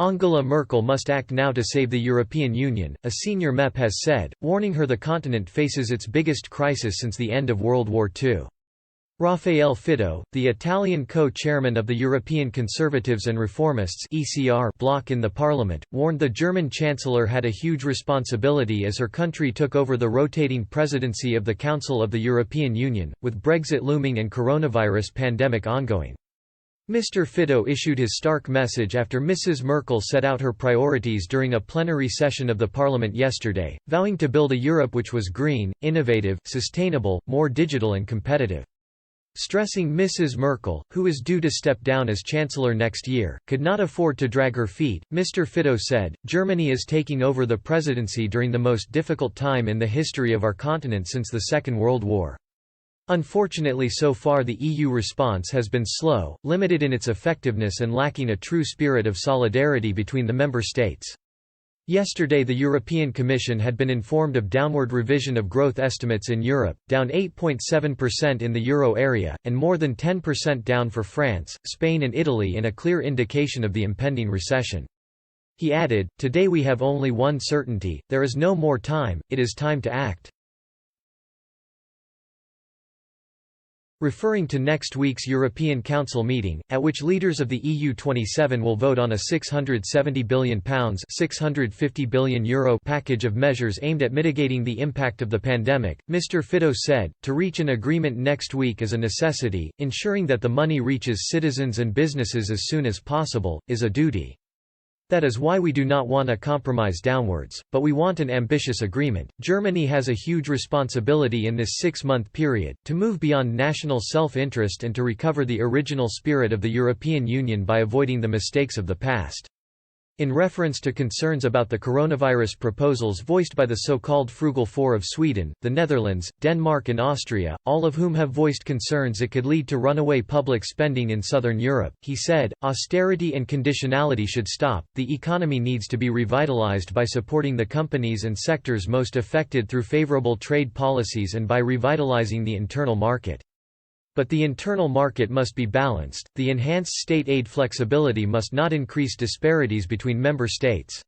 Angela Merkel must act now to save the European Union, a senior MEP has said, warning her the continent faces its biggest crisis since the end of World War II. Raffaele Fitto, the Italian co-chairman of the European Conservatives and Reformists (ECR) bloc in the parliament, warned the German chancellor had a huge responsibility as her country took over the rotating presidency of the Council of the European Union, with Brexit looming and coronavirus pandemic ongoing. Mr. Fitto issued his stark message after Mrs. Merkel set out her priorities during a plenary session of the parliament yesterday, vowing to build a Europe which was green, innovative, sustainable, more digital and competitive. Stressing Mrs. Merkel, who is due to step down as Chancellor next year, could not afford to drag her feet, Mr. Fitto said, Germany is taking over the presidency during the most difficult time in the history of our continent since the Second World War. Unfortunately, so far the EU response has been slow, limited in its effectiveness and lacking a true spirit of solidarity between the member states. Yesterday the European Commission had been informed of downward revision of growth estimates in Europe, down 8.7% in the euro area, and more than 10% down for France, Spain and Italy, in a clear indication of the impending recession. He added, "Today we have only one certainty, there is no more time, it is time to act." Referring to next week's European Council meeting, at which leaders of the EU 27 will vote on a £670 billion €650 billion package of measures aimed at mitigating the impact of the pandemic, Mr. Fitto said, to reach an agreement next week is a necessity, ensuring that the money reaches citizens and businesses as soon as possible, is a duty. That is why we do not want a compromise downwards, but we want an ambitious agreement. Germany has a huge responsibility in this 6-month period, to move beyond national self-interest and to recover the original spirit of the European Union by avoiding the mistakes of the past. In reference to concerns about the coronavirus proposals voiced by the so-called Frugal Four of Sweden, the Netherlands, Denmark and Austria, all of whom have voiced concerns it could lead to runaway public spending in southern Europe, he said, austerity and conditionality should stop, the economy needs to be revitalized by supporting the companies and sectors most affected through favorable trade policies and by revitalizing the internal market. But the internal market must be balanced, the enhanced state aid flexibility must not increase disparities between member states.